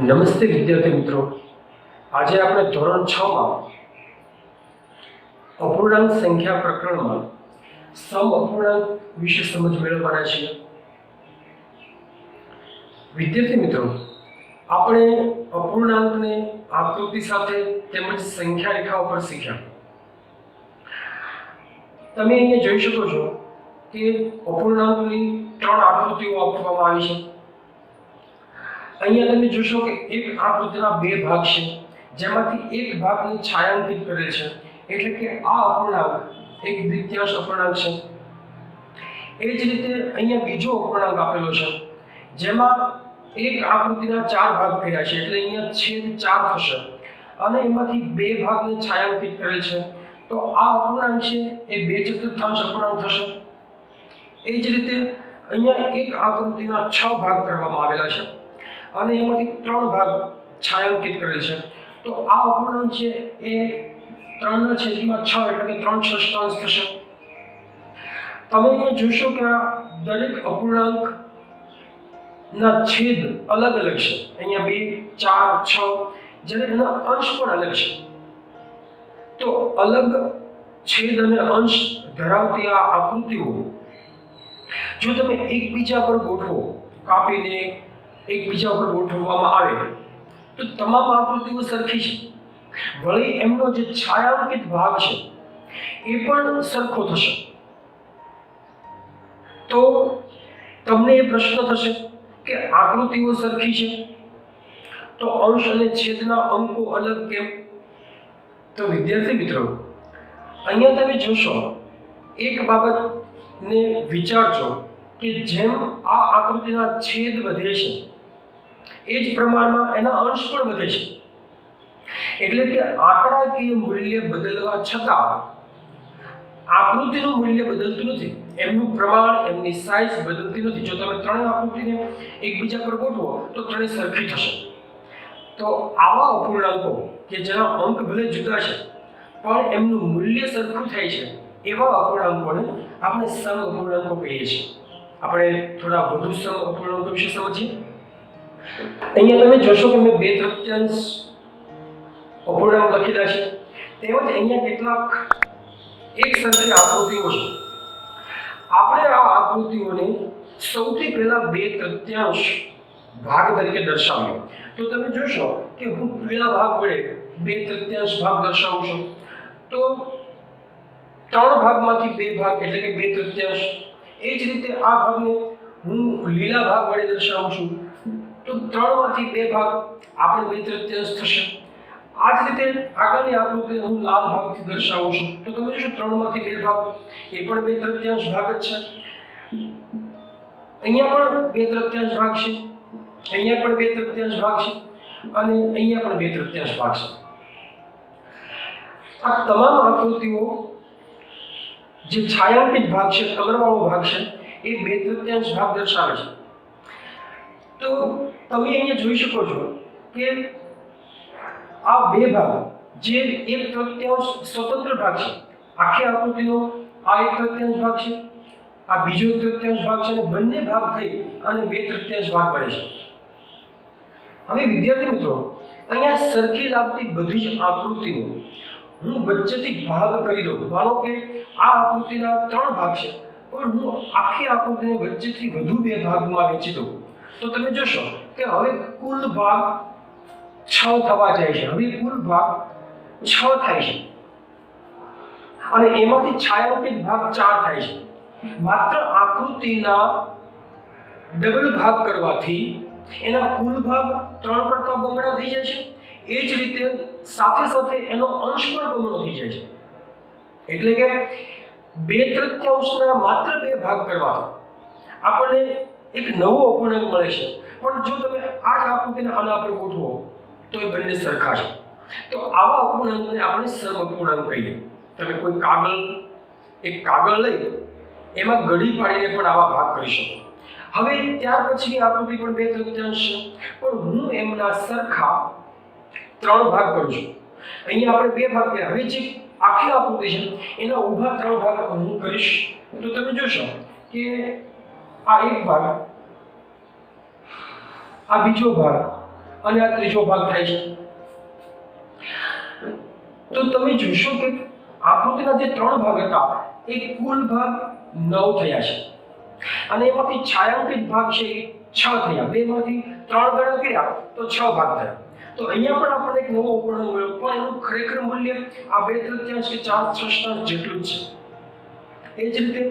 નમસ્તે વિદ્યાર્થી મિત્રો, આજે આપણે ધોરણ 6 માં અપૂર્ણાંક સંખ્યા પ્રકરણમાં સમઅપૂર્ણાંક વિશે સમજ મેળવવાના છીએ। વિદ્યાર્થી મિત્રો, આપણે અપૂર્ણાંકને આકૃતિ સાથે તેમજ સંખ્યા રેખાઓ પર શીખ્યા। તમે અહીંયા જોઈ શકો છો કે અપૂર્ણાંકની ત્રણ આકૃતિઓ આપવામાં આવી છે। અહીંયા તમે જોશો કે એક આકૃતિના બે ભાગ છે, જેમાંથી એક ભાગને છાયાંકિત કરેલ છે, એટલે કે આ અપૂર્ણાંક એક દ્વિતીયાંશ અપૂર્ણાંક છે। એ જ રીતે અહીંયા બીજો અપૂર્ણાંક આપેલો છે, જેમાં એક આકૃતિના ચાર ભાગ કર્યા છે, એટલે અહીંયા છેદ 4 થશે અને એમાંથી બે ભાગને છાયાંકિત કરેલ છે, તો આ અપૂર્ણાંક છે એ 2/4 અપૂર્ણાંક થશે। એ જ રીતે અહીંયા એક આકૃતિના 6 ભાગ કરવામાં આવેલા છે અને એમાંથી 3 ભાગ છાયાંકિત કરેલ છે, તો આ અપૂર્ણાંક છે એ 3/6 એટલે કે 3/6 થશે। તમે અહીંયા જોશો કે આ દરેક અપૂર્ણાંક ના છેદ અલગ અલગ છે, અહીંયા 2, 4, 6, જ્યારે એના અંશ પણ અલગ છે। તો અલગ છેદ અને અંશ ધરાવતી આ આકૃતિઓ જો તમે એકબીજા પર ગોઠવો, કાપીને એકબીજા પર ગોઠવવામાં આવે તો તમામ આકૃતિઓ સરખી છે, વળી એમનો જે છાયાંકિત ભાગ છે એ પણ સરખો થશે। તો તમને એ પ્રશ્ન થશે કે આકૃતિઓ સરખી છે તો અંશ અને છેદના અંકો અલગ કેમ? તો વિદ્યાર્થી મિત્રો, અહીંયા તમે જોશો એક બાબતને વિચારજો કે જેમ આ આકૃતિના છેદ વધે છે એ જ પ્રમાણમાં એના અંશ પણ વધે છે, એટલે કે આંકડાકીય મૂલ્ય બદલવા છતાં આકૃતિનું મૂલ્ય બદલતું નથી, એમનું પ્રમાણ, એમની સાઈઝ બદલતી નથી। જો તમે ત્રણેય આકૃતિને એકબીજા પર ગોઠવો તો ત્રણેય સરખી થશે। તો આવા અપૂર્ણાંકો કે જેના અંક ભલે જુદા છે પણ એમનું મૂલ્ય સરખું થાય છે, એવા અપૂર્ણાંકોને આપણે સમઅપૂર્ણાંકો કહીએ છીએ। આપણે થોડા વધુ સમઅપૂર્ણાંકો વિશે સમજીએ। અહીંયા તમે જોશો કે મેં 2/3 અપૂર્ણાંક લખેલા છે, તેમજ અહીંયા કેટલાક એક સરખી આકૃતિઓ છે। આપણે આ આકૃતિઓને સૌથી પહેલા 2/3 ભાગ તરીકે દર્શાવ્યો, તો તમે જોશો કે હું પહેલા ભાગ વડે 2/3 ભાગ દર્શાવું છું, તો 3 ભાગમાંથી 2 ભાગ એટલે કે 2/3। એ જ રીતે આ ભાગને હું લીલા ભાગ વડે દર્શાવું છું, તો 3માંથી 2 ભાગ આપણે 2/3 થશે। આ જ રીતે આગળની આકૃતિને હું લાલ ભાગથી દર્શાવું છું, તો તમે જોશો 3માંથી 2 ભાગ એ પણ 2/3 ભાગ જ છે। અહીંયા પણ 2/3 ભાગ છે, અહીંયા પણ 2/3 ભાગ છે અને અહીંયા પણ 2/3 ભાગ છે। આ તમામ આકૃતિઓ જે છાયાંકિત ભાગ છે, કલરવાળો ભાગ છે, એ 2/3 ભાગ દર્શાવે છે। તો તમે અહીંયા જોઈ શકો છો કે આ બે ભાગ જે 1/3 સ્વતંત્ર ભાગ છે, આખી આકૃતિનો આ 1/3 ભાગ છે, આ બીજો 1/3 ભાગ છે, અને બંને ભાગ થઈ અને 2/3 ભાગ બને છે। હવે વિદ્યાર્થી મિત્રો, અહીંયા સરખી લાગતી બધી જ આકૃતિઓ હું વચ્ચેથી ભાગ કરી દઉં। માનો કે આ આકૃતિના 3 ભાગ છે, પણ હું આખી આકૃતિને વચ્ચેથી વધુ 2 ભાગમાં વહેંચી દઉં, તો તમે જોશો કે હવે કુલ ભાગ 6 થવા જાય છે। હવે કુલ ભાગ 6 થાય છે અને એમાંથી છાયાંકિત ભાગ 4 થાય છે। માત્ર આકૃતિના ડબલ ભાગ કરવાથી એના કુલ ભાગ 3 કરતા બમણા થઈ જાય છે। એ જ રીતે સાથે સાથે એનો અંશ પણ બમણો થઈ જાય છે, એટલે કે 2/3 માત્ર 2 ભાગ કરવા આપણને એક નવો અપૂર્ણાંક મળે છે। પણ જો તમે આ જ આકૃતિને આના પર ગોઠવો તો એ બંને સરખા છે। તો આવા અપૂર્ણાંકને આપણે સમઅપૂર્ણાંક કહીએ। તમે કોઈ એક કાગળ લઈ એમાં ગળી પાડીને પણ આવા ભાગ કરી શકો। હવે ત્યાર પછીની આકૃતિ પણ 2/3 છે, પણ હું એમના સરખા 3 ભાગ કરું છું। અહીંયા આપણે 2 ભાગ કર્યા, હવે જે આખી આકૃતિ છે એના ઊભા 3 ભાગ હું કરીશ, તો તમે જોશો કે આ એક ભાગ, આ બીજો ભાગ અને આ ત્રીજો ભાગ થાય છે. તો તમે જોશો કે આકૃતિના જે 3 ભાગ હતા એ કુલ ભાગ 9 થયા છે અને એમાંથી છાયાંકિત ભાગ છે એ 6 થયા. 2 માંથી 3 ગણા કર્યા તો 6 ભાગ થયા. તો અહીંયા પણ આપણને એક નવો અપૂર્ણાંક મળ્યો, પણ એનું ખરેખર મૂલ્ય આ 2/3 કે 4/6 જેટલું જ છે. એ જ રીતે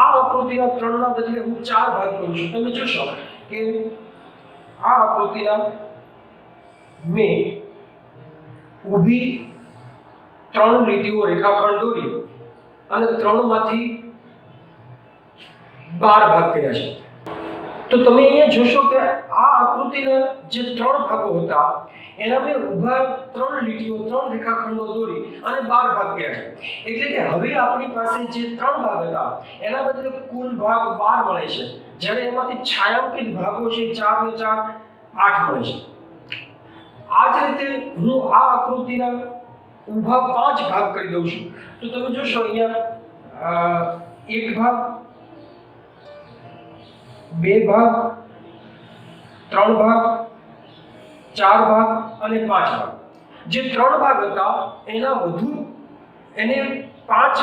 આ આકૃતિના 3 ના બદલે હું 4 ભાગ કરું છું. તમે જોશો કે આ આકૃતિના મેં ઊભી 3 લીટીઓ રેખાખંડ દોરી અને 3 માંથી 12 ભાગ કર્યા છે. તો તમે અહીંયા જોશો કે આ આકૃતિના જે 3 ભાગો હતા એના મેં ઊભા 3 લીટીઓ 3 રેખાખંડો દોરી અને 12 ભાગ કર્યા છે. એટલે કે હવે આપણી પાસે જે 3 ભાગ હતા એના બદલે કુલ ભાગ 12 મળે છે, જ્યારે એમાંથી છાયાંકિત ભાગો છે 4 ને 4 8 મળે છે. આ જ રીતે હું આ આકૃતિના ઊભા 5 ભાગ કરી દઉં છું. તો તમે જોશો અહીંયા 1 ભાગ, 2 ભાગ, 3 ભાગ, 4 ભાગ અને 5 ભાગ. જે 3 ભાગ હતા એને 5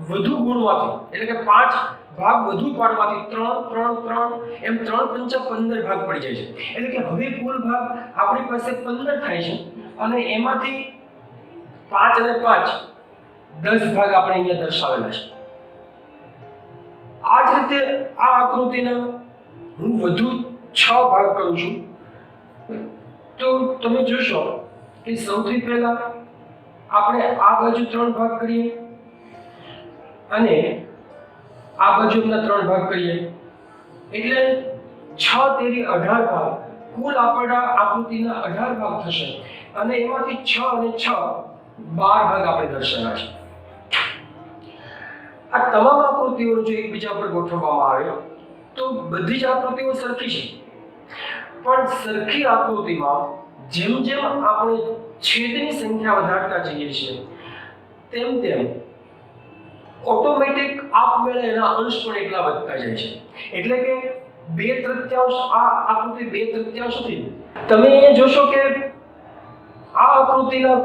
વધુ ગુણવાથી, એટલે કે 5 ભાગ વધુ પાડવાથી 3 3 3 એમ 3 પંચા 15 ભાગ પડી જાય છે. એટલે કે હવે કુલ ભાગ આપણી પાસે 15 થાય છે અને એમાંથી 5 અને 5 10 ભાગ આપણે અહીંયા દર્શાવેલા છે. આ જ રીતે આ આકૃતિના હું વધુ 6 ભાગ કરું છું. તો તમે જોશો કે સૌથી પહેલા આપણે આ બાજુ 3 ભાગ કરીએ અને આ બાજુના 3 ભાગ કરીએ, એટલે 6 તેરી 18 ભાગ, કુલ આપણા આકૃતિના 18 ભાગ થશે અને એમાંથી 6 અને 6 12 ભાગ આપણે દર્શાવ્યા છે. આ તમામ આકૃતિઓ જો એકબીજા પર ગોઠવવામાં આવે તો બધી જ આકૃતિઓ સરખી છે, પણ સરખી આકૃતિમાં જેમ જેમ આપણે છેદની સંખ્યા વધારતા જઈએ છીએ તેમ તેમ ઓટોમેટિક આપમેળે એના અંશ પણ એટલા વધતા જાય છે. એટલે કે 2/3 આ આકૃતિ 2/3 હતી. તમે અહીંયા જોશો કે આ આકૃતિના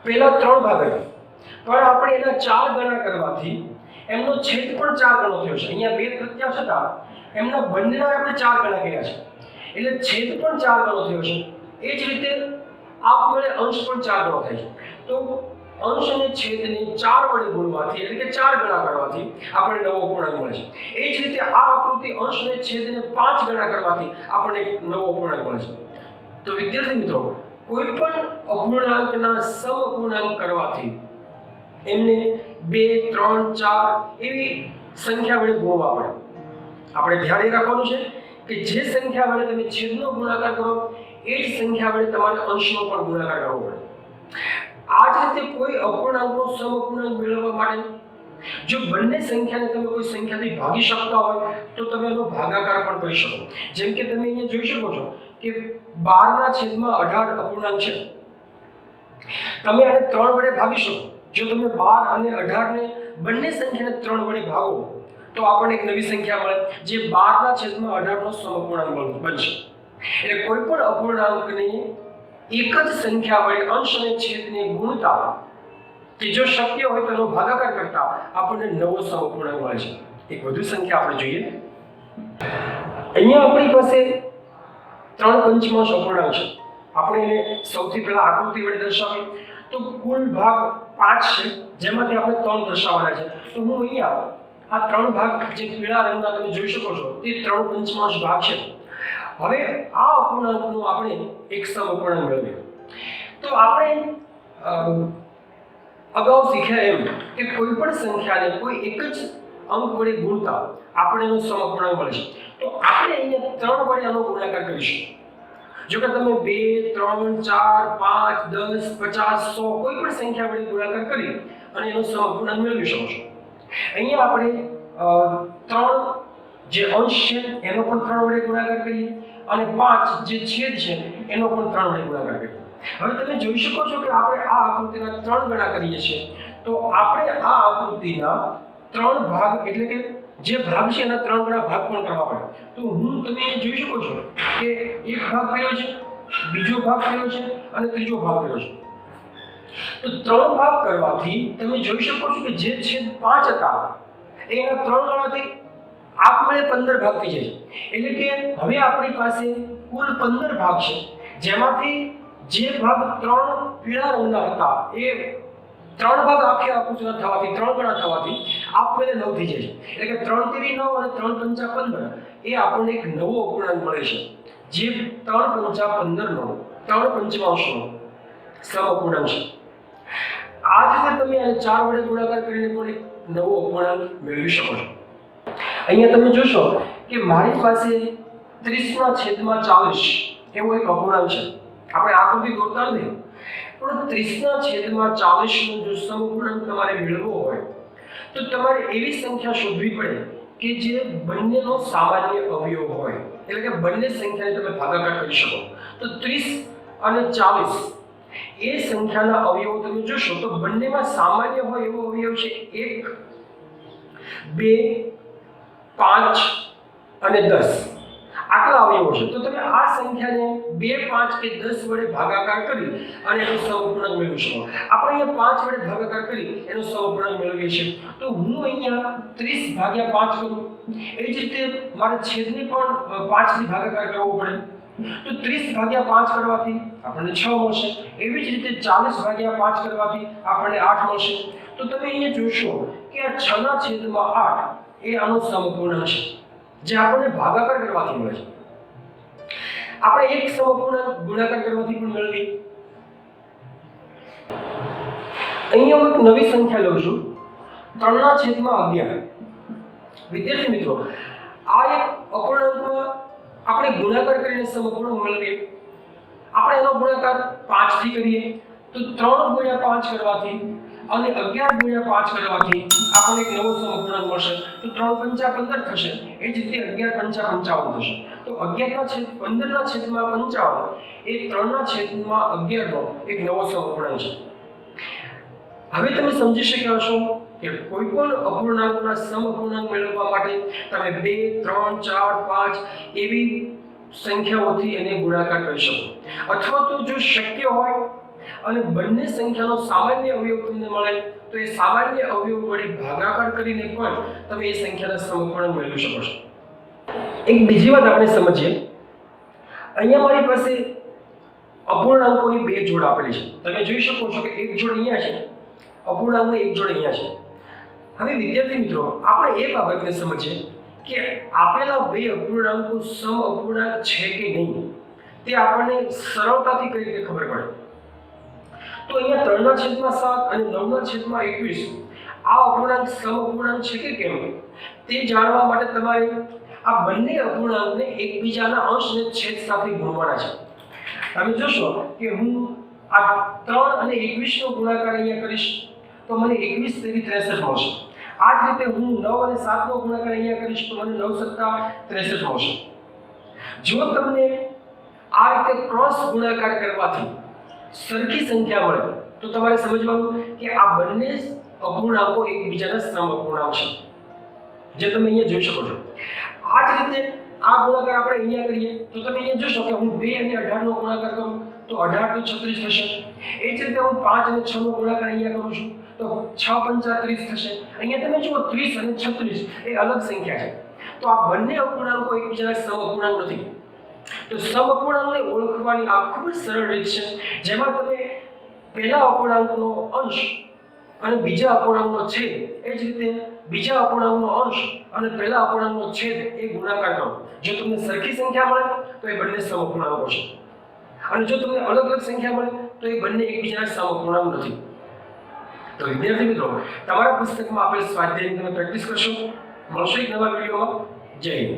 પહેલા 3 ભાગ હતા, પણ આપણે એના 4 ગણા કરવાથી એમનો છેદ પણ 4 ગણો થયો છે. અહીંયા 2/3 હતા, એમના બંનેના આપણે 4 ગણા કર્યા છે, એટલે છેદ પણ 4 ગણો થયો છે. એ જ રીતે આપમેળે અંશ પણ 4 ગણો થાય છે. તો અંશ અને છેદને 4 વડે ગુણવાથી, એટલે કે 4 ગણા કરવાથી આપણને નવો અપૂર્ણાંક મળે છે. એ જ રીતે આ આકૃતિ અંશ અને છેદને 5 ગણા કરવાથી આપણને એક નવો અપૂર્ણાંક મળે છે. તો વિદ્યાર્થી મિત્રો, કોઈ પણ અપૂર્ણાંકના સમઅપૂર્ણાંક કરવાથી એમને 2 3 4 એવી સંખ્યા વડે ગુણવા પડે. આપણે ધ્યાન રાખવાનું છે કે જે સંખ્યા વડે તમે છેદનો ગુણાકાર કરો એ જ સંખ્યા વડે તમારે અંશનો પણ ગુણાકાર કરવો પડે. આ જ રીતે કોઈ અપૂર્ણાંકનો સમઅપૂર્ણાંક મેળવવા માટે જો બંને સંખ્યાને તમે કોઈ સંખ્યાથી ભાગી શકતા હોય તો તમે એનો ભાગાકાર પણ કરી શકો. જેમ કે તમે અહીંયા જોઈ શકો છો કે 12/18 અપૂર્ણાંક છે. તમે આને 3 વડે ભાગી શકો. જો તમે 12 અને 18 ને બંને સંખ્યાને 3 વડે ભાગો તો આપણને એક નવી સંખ્યા મળે જે 12/18 નો સમઅપૂર્ણાંક બનશે. એટલે કોઈ પણ અપૂર્ણાંકને એક જ સંખ્યા વડે અંશ અને છેદને ગુણતા કે જો શક્ય હોય તો એનો ભાગાકાર કરતા આપણને નવો સમઅપૂર્ણાંક મળે છે. એક વધુ સંખ્યા આપણે જોઈએ. અહીંયા આપણી પાસે 3 પંચમાંશ અપૂર્ણાંક છે. આપણે એને સૌથી પહેલા આકૃતિ વડે દર્શાવીએ તો કુલ ભાગ 5 છે, જેમાંથી આપણે 3 દર્શાવવાના છે. તો હું અહીંયા આ 3 ભાગ જે પીળા રંગના તમે જોઈ શકો છો તે 3 પંચમાંશ ભાગ છે. હવે આ અપૂર્ણાંકનું આપણે એક સમઅપૂર્ણાંક મેળવીએ. તો આપણે અગાઉ શીખ્યા એમ કે કોઈ પણ સંખ્યાને કોઈ એક જ અંક વડે ગુણતા આપણે એનો સમઅપૂર્ણાંક મળે છે. તો આપણે અહીંયા 3 વડે આનો ગુણાકાર કરીશું. જો કે તમે 2 3 4 5 10 50 100 કોઈ પણ સંખ્યા વડે ગુણાકાર કરી અને એનો સમઅપૂર્ણાંક મેળવી શકો છો. અહીંયા આપણે 3 જે અંશ છે એનો પણ 3 વડે ગુણાકાર કરીએ અને 5 જે છેદ છે એનો પણ 3 વડે ગુણાકાર કરીએ. હવે તમે જોઈ શકો છો કે આપણે આ આકૃતિના 3 ગણા કરીએ છીએ તો આપણે આ આકૃતિના 3 ભાગ એટલે કે જે ભાગ છે એના 3 ગણા ભાગ પણ કરવા પડે. તો હું તમે જોઈ શકો છો કે એક ભાગ કર્યો છે, બીજો ભાગ કર્યો છે અને ત્રીજો ભાગ કર્યો છે. તો 3 ભાગ કરવાથી તમે જોઈ શકો છો કે જે છેદ 5 હતા એના 3 ગણાથી આપમેળે 15 ભાગ થઈ જાય છે. એટલે કે હવે આપણી પાસે કુલ 15 ભાગ છે, જેમાંથી જે ભાગ 3 પીળા રંગના હતા એ 3 ભાગ આખે આખું થવાથી 3 ગણા થવાથી આપમેળે 9 થઈ જાય છે. એટલે કે 3 તેરી 9 અને 3 પંચા 15 એ આપણને એક નવો અપૂર્ણાંક મળે છે, જે 3 પંચા 15 નો 3 પંચમાંશનો સમઅપૂર્ણાંક છે. આ જ રીતે તમે આને 4 વડે ગુણાકાર કરીને પણ એક નવો અપૂર્ણાંક મેળવી શકો છો. અહીંયા તમે જોશો કે મારી પાસે 30/40 એવો એક અપૂર્ણાંક છે. આપણે આકૃતિ દોરતા નથી, પણ 30/40 નો જો સમઅપૂર્ણાંક તમારે મેળવવો હોય તો તમારે એવી સંખ્યા શોધવી પડે કે જે બંનેનો સામાન્ય અવયવ હોય, એટલે કે બંને સંખ્યાને તમે ભાગાકાર કરી શકો. તો 30 અને 40 એ સંખ્યાના અવયવો તમે જોશો તો બંનેમાં સામાન્ય હોય એવો અવયવ છે 1, 2, 5 અને 10. આટલા અવયવો છે. તો તમે આ સંખ્યાને 2, 5 કે 10 વડે ભાગાકાર કરી અને એનો સમઅપૂર્ણાંક મેળવી શકો. આપણે અહીંયા 5 વડે ભાગાકાર કરી એનો સમઅપૂર્ણાંક મેળવીએ છીએ. તો હું અહીંયા 30/5 કરું. એ જ રીતે મારે છેદને પણ 5 થી ભાગાકાર કરવો પડે. તો 30/5 કરવાથી આપણને 6 મળશે. એવી જ રીતે 40/5 કરવાથી આપણને 8 મળશે. તો તમે અહીંયા જોશો કે આ 6/8 એ આનો સમઅપૂર્ણાંક છે, જે આપણને ભાગાકાર કરવાથી મળે છે. આપણે એક સમઅપૂર્ણાંક ગુણાકાર કરવાથી પણ મેળવીએ. અહીંયા હું એક નવી સંખ્યા લઉં છું, 3/11. વિદ્યાર્થી મિત્રો, આ એક અપૂર્ણાંકમાં આપણે ગુણાકાર કરીને સમઅપૂર્ણાંક મેળવીએ. આપણે એનો ગુણાકાર 5 થી કરીએ તો 3/5 કરવાથી અને 11/5 કરવાથી આપણને એક નવો સમઅપૂર્ણાંક મળશે. તો 3 પંચા 15 થશે. એ જ રીતે 11 પંચા 55 થશે. તો 11/15/55 એ 3/11 નો એક નવો સમઅપૂર્ણાંક છે. હવે તમે સમજી શક્યા છો કે કોઈ પણ અપૂર્ણાંકના સમઅપૂર્ણાંક મેળવવા માટે તમે 2, 3, 4, 5 એવી સંખ્યાઓથી એને ગુણાકાર કરી શકો. અથવા તો જો શક્ય હોય અને બંને સંખ્યાનો સામાન્ય અવયવ તમને મળે તો એ સામાન્ય અવયવ વડે ભાગાકાર કરીને પણ તમે એ સંખ્યાના સમઅપૂર્ણાંક મેળવી શકો છો. એક બીજી વાત આપણે સમજીએ. અહીંયા મારી પાસે અપૂર્ણાંકોની 2 જોડ આપેલી છે. તમે જોઈ શકો છો કે એક જોડ અહીંયા છે, અપૂર્ણાંકની એક જોડ અહીંયા છે. હવે વિદ્યાર્થી મિત્રો, આપણે એ બાબતને સમજીએ કે આપેલા 2 અપૂર્ણાંકો સમઅપૂર્ણાંક છે કે નહીં તે આપણને સરળતાથી કઈ રીતે ખબર પડે. તો અહીંયા 3/7 અને 9/21 આ અપૂર્ણાંક સમઅપૂર્ણાંક છે કે કેમ તે જાણવા માટે તમારે આ બંને અપૂર્ણાંકને એકબીજાના અંશ અને છેદ સાથે ગુણવાના છે. તમે જોશો કે હું આ 3 અને 21 નો ગુણાકાર અહીંયા કરીશ તો મને 21 તેરી 63 મળશે. આ જ રીતે હું 9 અને 7 નો ગુણાકાર અહીંયા કરીશ તો મને 9 સત્તા 63 મળશે. જો તમને આ રીતે ક્રોસ ગુણાકાર કરવાથી સરખી સંખ્યા મળે તો તમારે સમજવાનું કે આ બંને અપૂર્ણાંકો એકબીજાના સમઅપૂર્ણાંક છે, જે તમે અહીંયા જોઈ શકો છો. આ જ રીતે આ ગુણાકાર આપણે અહીંયા કરીએ તો તમે અહીંયા જોશો કે હું 2 અને 18 નો ગુણાકાર કરું તો 18 તો 36 થશે. એ જ રીતે હું 5 અને 6 નો ગુણાકાર અહીંયા કરું છું તો 6 પંચા 30 થશે. અહીંયા તમે જુઓ 30 અને 36 એ અલગ સંખ્યા છે. તો આ બંને અપૂર્ણાંકો એકબીજાના સમઅપૂર્ણાંક નથી. તો સમઅપૂર્ણાંકને ઓળખવાની આ ખૂબ જ સરળ રીત છે, જેમાં તમે પહેલા અપૂર્ણાંકનો અંશ અને બીજા અપૂર્ણાંકનો છેદ, એ જ રીતે બીજા અપૂર્ણાંકનો અંશ અને પહેલા અપૂર્ણાંકનો છેદ એ ગુણાકાર કરો. જો તમને સરખી સંખ્યા મળે તો એ બંને સમઅપૂર્ણાંકો છે, અને જો તમને અલગ અલગ સંખ્યા મળે તો એ બંને એકબીજાના સમઅપૂર્ણાંક નથી. તો વિદ્યાર્થી મિત્રો, તમારા પુસ્તકમાં આપેલ સ્વાધ્યાયની તમે પ્રેક્ટિસ કરશો. મળશો એક નવા વિડીયોમાં. જય હિન્દ.